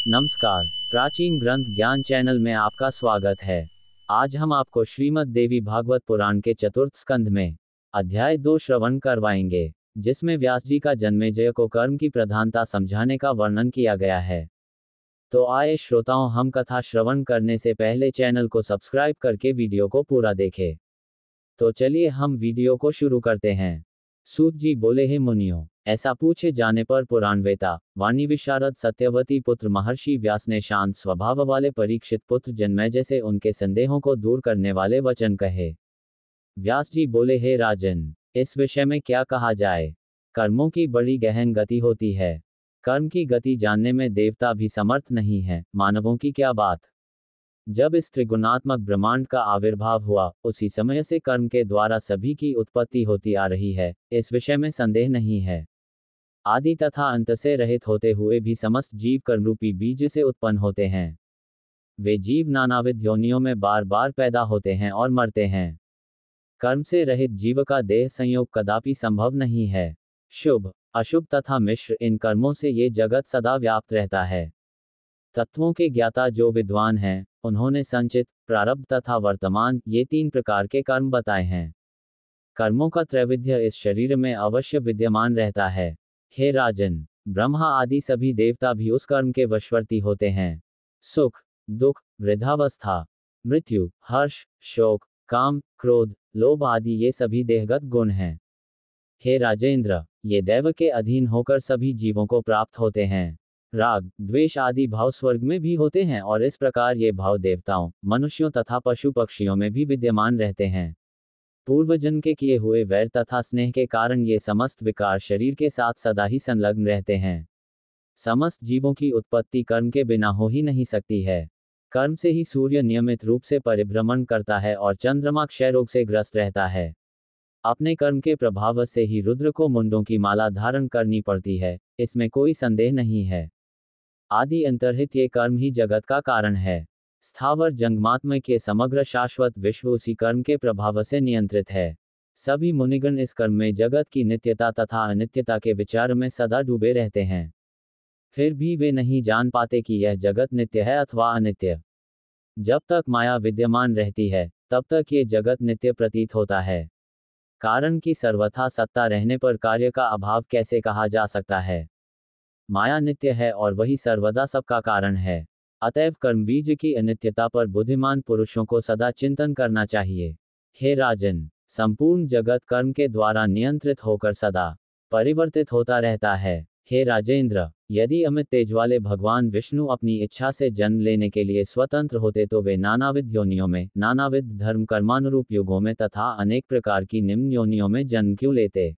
नमस्कार, प्राचीन ग्रंथ ज्ञान चैनल में आपका स्वागत है। आज हम आपको श्रीमद् देवी भागवत पुराण के चतुर्थ स्कंध में अध्याय 2 श्रवण करवाएंगे, जिसमें व्यास जी का जन्मेजय को कर्म की प्रधानता समझाने का वर्णन किया गया है। तो आए श्रोताओं, हम कथा श्रवण करने से पहले चैनल को सब्सक्राइब करके वीडियो को पूरा देखें। तो चलिए हम वीडियो को शुरू करते हैं। सूत जी बोले, हे मुनियों, ऐसा पूछे जाने पर पुराणवेता वाणी विशारद सत्यवती पुत्र महर्षि व्यास ने शांत स्वभाव वाले परीक्षित पुत्र जन्मेजय से उनके संदेहों को दूर करने वाले वचन कहे। व्यास जी बोले, हे राजन, इस विषय में क्या कहा जाए। कर्मों की बड़ी गहन गति होती है। कर्म की गति जानने में देवता भी समर्थ नहीं है, मानवों की क्या बात। जब इस त्रिगुणात्मक ब्रह्मांड का आविर्भाव हुआ, उसी समय से कर्म के द्वारा सभी की उत्पत्ति होती आ रही है, इस विषय में संदेह नहीं है। आदि तथा अंत से रहित होते हुए भी समस्त जीव कर्मरूपी बीज से उत्पन्न होते हैं। वे जीव नानाविध योनियों में बार बार पैदा होते हैं और मरते हैं। कर्म से रहित जीव का देह संयोग कदापि संभव नहीं है। शुभ अशुभ तथा मिश्र इन कर्मों से ये जगत सदा व्याप्त रहता है। तत्वों के ज्ञाता जो विद्वान हैं, उन्होंने संचित, प्रारब्ध तथा वर्तमान ये 3 प्रकार के कर्म बताए हैं। कर्मों का त्रैविध्य इस शरीर में अवश्य विद्यमान रहता है। हे राजन, ब्रह्मा आदि सभी देवता भी उस कर्म के वशवर्ती होते हैं। सुख, दुख, वृद्धावस्था, मृत्यु, हर्ष, शोक, काम, क्रोध, लोभ आदि ये सभी देहगत गुण हैं। हे राजेंद्र, ये दैव के अधीन होकर सभी जीवों को प्राप्त होते हैं। राग, द्वेष आदि भाव स्वर्ग में भी होते हैं और इस प्रकार ये भाव देवताओं, मनुष्यों तथा पशु पक्षियों में भी विद्यमान रहते हैं। पूर्वजन्म के किए हुए वैर तथा स्नेह के कारण ये समस्त विकार शरीर के साथ सदा ही संलग्न रहते हैं। समस्त जीवों की उत्पत्ति कर्म के बिना हो ही नहीं सकती है। कर्म से ही सूर्य नियमित रूप से परिभ्रमण करता है और चंद्रमा क्षय रोग से ग्रस्त रहता है। अपने कर्म के प्रभाव से ही रुद्र को मुंडों की माला धारण करनी पड़ती है, इसमें कोई संदेह नहीं है। आदि अंतर्हित ये कर्म ही जगत का कारण है। स्थावर जंगमात्म के समग्र शाश्वत विश्व उसी कर्म के प्रभाव से नियंत्रित है। सभी मुनिगण इस कर्म में जगत की नित्यता तथा अनित्यता के विचार में सदा डूबे रहते हैं। फिर भी वे नहीं जान पाते कि यह जगत नित्य है अथवा अनित्य। जब तक माया विद्यमान रहती है, तब तक ये जगत नित्य प्रतीत होता है। कारण की सर्वथा सत्ता रहने पर कार्य का अभाव कैसे कहा जा सकता है। माया नित्य है और वही सर्वदा सबका कारण है। अतएव कर्म बीज की अनित्यता पर बुद्धिमान पुरुषों को सदा चिंतन करना चाहिए। हे राजन, संपूर्ण जगत कर्म के द्वारा नियंत्रित होकर सदा परिवर्तित होता रहता है। हे राजेंद्र, यदि अमित तेज वाले भगवान विष्णु अपनी इच्छा से जन्म लेने के लिए स्वतंत्र होते तो वे नानाविध योनियों में, नानाविध धर्म कर्मानुरूप युगों में तथा अनेक प्रकार की निम्न योनियों में जन्म क्यों लेते।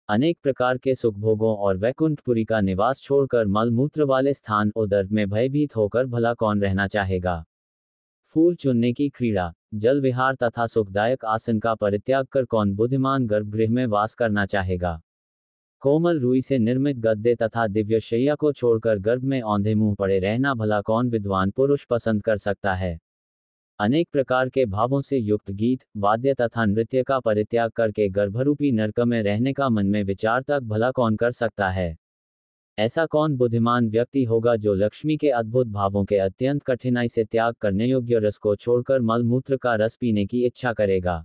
अनेक प्रकार के सुखभोगों और वैकुंठपुरी का निवास छोड़कर मलमूत्र वाले स्थान उदर में भयभीत होकर भला कौन रहना चाहेगा। फूल चुनने की क्रीड़ा, जल विहार तथा सुखदायक आसन का परित्याग कर कौन बुद्धिमान गर्भगृह में वास करना चाहेगा। कोमल रुई से निर्मित गद्दे तथा दिव्य शैया को छोड़कर गर्भ में औंधे मुंह पड़े रहना भला कौन विद्वान पुरुष पसंद कर सकता है। अनेक प्रकार के भावों से युक्त गीत, वाद्य तथा नृत्य का परित्याग करके गर्भरूपी नरक में रहने का मन में विचार तक भला कौन कर सकता है। ऐसा कौन बुद्धिमान व्यक्ति होगा जो लक्ष्मी के अद्भुत भावों के अत्यंत कठिनाई से त्याग करने योग्य रस को छोड़कर मलमूत्र का रस पीने की इच्छा करेगा।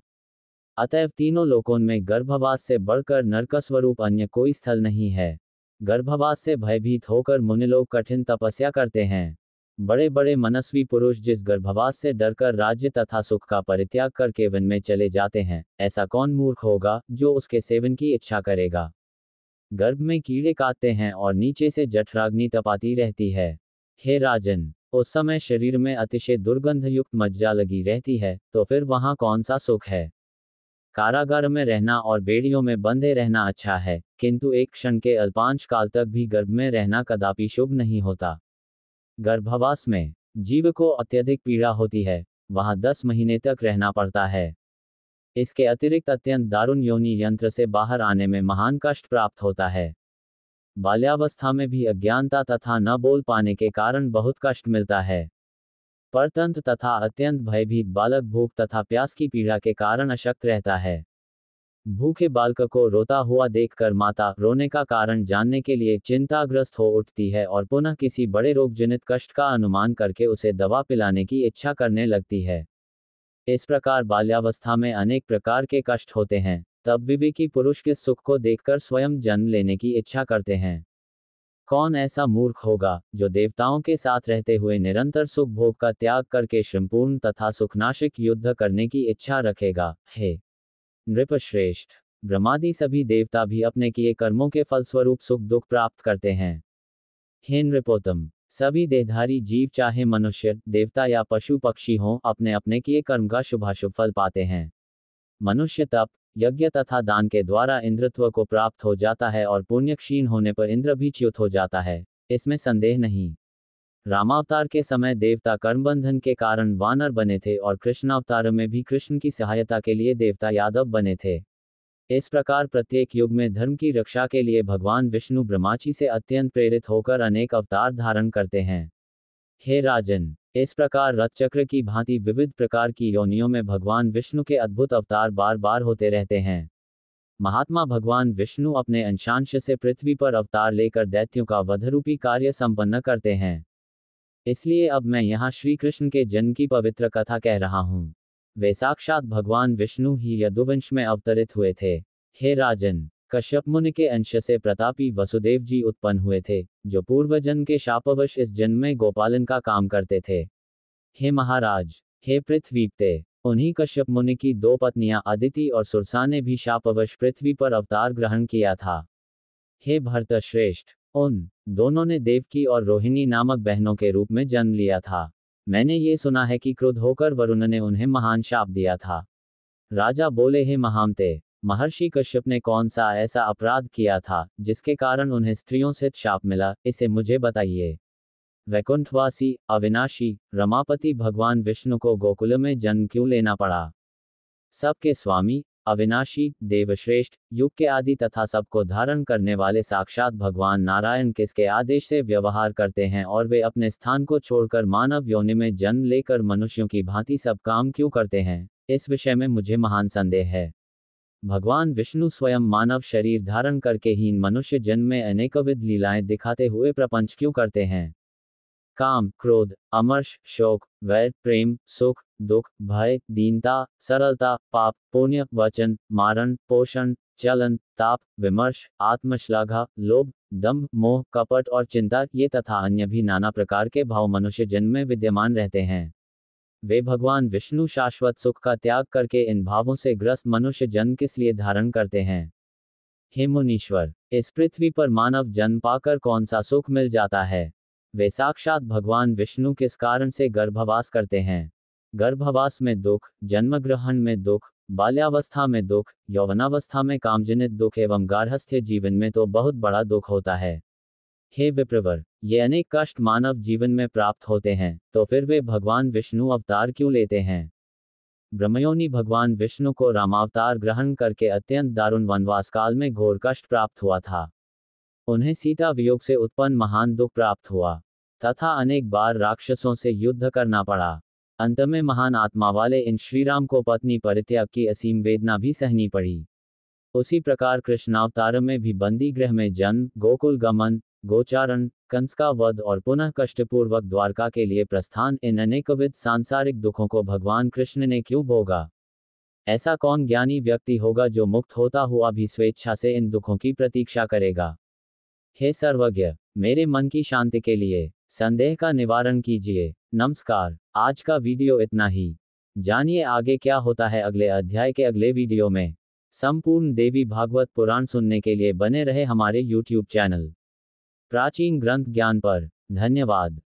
अतएव तीनों लोकों में गर्भवास से बढ़कर नरक स्वरूप अन्य कोई स्थल नहीं है। गर्भवास से भयभीत होकर मुनिलोग कठिन तपस्या करते हैं। बड़े बड़े मनस्वी पुरुष जिस गर्भवास से डरकर राज्य तथा सुख का परित्याग करके वन में चले जाते हैं, ऐसा कौन मूर्ख होगा जो उसके सेवन की इच्छा करेगा। गर्भ में कीड़े काटते हैं और नीचे से जठराग्नि तपाती रहती है। हे राजन, उस समय शरीर में अतिशय दुर्गंध युक्त मज्जा लगी रहती है, तो फिर वहां कौन सा सुख है। कारागार में रहना और बेड़ियों में बंधे रहना अच्छा है, किंतु एक क्षण के अल्पांश काल तक भी गर्भ में रहना कदापि शुभ नहीं होता। गर्भवास में जीव को अत्यधिक पीड़ा होती है, वहां 10 महीने तक रहना पड़ता है। इसके अतिरिक्त अत्यंत दारुण योनि यंत्र से बाहर आने में महान कष्ट प्राप्त होता है। बाल्यावस्था में भी अज्ञानता तथा न बोल पाने के कारण बहुत कष्ट मिलता है। परतंत्र तथा अत्यंत भयभीत बालक भूख तथा प्यास की पीड़ा के कारण अशक्त रहता है। भूखे बालक को रोता हुआ देखकर माता रोने का कारण जानने के लिए चिंताग्रस्त हो उठती है और पुनः किसी बड़े रोगजनित कष्ट का अनुमान करके उसे दवा पिलाने की इच्छा करने लगती है। इस प्रकार बाल्यावस्था में अनेक प्रकार के कष्ट होते हैं, तब विवेकी पुरुष के सुख को देखकर स्वयं जन्म लेने की इच्छा करते हैं। कौन ऐसा मूर्ख होगा जो देवताओं के साथ रहते हुए निरंतर सुख भोग का त्याग करके श्रमपूर्ण तथा सुखनाशिक युद्ध करने की इच्छा रखेगा। हे नृपश्रेष्ठ, ब्रह्मादि सभी देवता भी अपने किए कर्मों के फलस्वरूप सुख दुख प्राप्त करते हैं। हे नृपोत्तम, सभी देहधारी जीव चाहे मनुष्य, देवता या पशु पक्षी हों, अपने अपने किए कर्म का शुभाशुभ फल पाते हैं। मनुष्य तप, यज्ञ तथा दान के द्वारा इंद्रत्व को प्राप्त हो जाता है और पुण्य क्षीण होने पर इंद्र भी च्युत हो जाता है, इसमें संदेह नहीं। रामावतार के समय देवता कर्मबंधन के कारण वानर बने थे और कृष्णावतार में भी कृष्ण की सहायता के लिए देवता यादव बने थे। इस प्रकार प्रत्येक युग में धर्म की रक्षा के लिए भगवान विष्णु ब्रह्माजी से अत्यंत प्रेरित होकर अनेक अवतार धारण करते हैं। हे राजन, इस प्रकार रथचक्र की भांति विविध प्रकार की योनियों में भगवान विष्णु के अद्भुत अवतार बार बार होते रहते हैं। महात्मा भगवान विष्णु अपने अंशांश से पृथ्वी पर अवतार लेकर दैत्यों का वधरूपी कार्य संपन्न करते हैं। इसलिए अब मैं यहाँ श्री कृष्ण के जन्म की पवित्र कथा कह रहा हूँ। वे साक्षात भगवान विष्णु ही यदुवंश में अवतरित हुए थे। हे राजन, कश्यप मुनि के अंश से प्रतापी वसुदेव जी उत्पन्न हुए थे, जो पूर्वजन्म के शापवश इस जन्म में गोपालन का काम करते थे। हे महाराज, हे पृथ्वीपते, उन्हीं कश्यप मुनि की दो पत्नियां अदिति और सुरसा ने भी शापवश पृथ्वी पर अवतार ग्रहण किया था। हे भरतश्रेष्ठ, उन दोनों ने देवकी और रोहिणी नामक बहनों के रूप में जन्म लिया था। मैंने ये सुना है कि क्रुद्ध होकर वरुण ने उन्हें महान शाप दिया था। राजा बोले, हे महामते, महर्षि कश्यप ने कौन सा ऐसा अपराध किया था जिसके कारण उन्हें स्त्रियों से शाप मिला, इसे मुझे बताइए। वैकुंठवासी, अविनाशी, रमापति भगवान विष्णु को गोकुल में जन्म क्यों लेना पड़ा? सबके स्वामी, अविनाशी, देवश्रेष्ठ, युग के आदि तथा सबको धारण करने वाले साक्षात भगवान नारायण किसके आदेश से व्यवहार करते हैं और वे अपने स्थान को छोड़कर मानव योनि में जन्म लेकर मनुष्यों की भांति सब काम क्यों करते हैं, इस विषय में मुझे महान संदेह है। भगवान विष्णु स्वयं मानव शरीर धारण करके हीन मनुष्य जन्म में अनेकविध लीलाएं दिखाते हुए प्रपंच क्यों करते हैं? काम, क्रोध, अमर्ष, शोक, वैर, प्रेम, सुख, दुख, भय, दीनता, सरलता, पाप, पुण्य, वचन, मारण, पोषण, चलन, ताप, विमर्श, आत्मश्लाघा, लोभ, दंभ, मोह, कपट और चिंता, ये तथा अन्य भी नाना प्रकार के भाव मनुष्य जन्म में विद्यमान रहते हैं। वे भगवान विष्णु शाश्वत सुख का त्याग करके इन भावों से ग्रस्त मनुष्य जन्म किस लिए धारण करते हैं? हे मुनीश्वर, इस पृथ्वी पर मानव जन्म पाकर कौन सा सुख मिल जाता है? वे साक्षात भगवान विष्णु किस कारण से गर्भवास करते हैं? गर्भवास में दुख, जन्मग्रहण में दुख, बाल्यावस्था में दुख, यौवनावस्था में कामजनित दुख एवं गार्हस्थ्य जीवन में तो बहुत बड़ा दुख होता है। हे विप्रवर, ये अनेक कष्ट मानव जीवन में प्राप्त होते हैं, तो फिर वे भगवान विष्णु अवतार क्यों लेते हैं? ब्रह्मयोनि भगवान विष्णु को रामावतार ग्रहण करके अत्यंत दारुण वनवास काल में घोर कष्ट प्राप्त हुआ था। उन्हें सीता वियोग से उत्पन्न महान दुख प्राप्त हुआ तथा अनेक बार राक्षसों से युद्ध करना पड़ा। अंत में महान आत्मा वाले इन श्रीराम को पत्नी परित्याग की असीम वेदना भी सहनी पड़ी। उसी प्रकार कृष्णावतार में भी बंदी गृह में जन्म, गोकुल गमन, गोचारण, कंस का वध और पुनः कष्टपूर्वक द्वारका के लिए प्रस्थान, इन अनेकविध सांसारिक दुखों को भगवान कृष्ण ने क्यों भोगा? ऐसा कौन ज्ञानी व्यक्ति होगा जो मुक्त होता हुआ भी स्वेच्छा से इन दुखों की प्रतीक्षा करेगा? हे सर्वज्ञ, मेरे मन की शांति के लिए संदेह का निवारण कीजिए। नमस्कार, आज का वीडियो इतना ही। जानिए आगे क्या होता है अगले अध्याय के अगले वीडियो में। संपूर्ण देवी भागवत पुराण सुनने के लिए बने रहे हमारे YouTube चैनल प्राचीन ग्रंथ ज्ञान पर। धन्यवाद।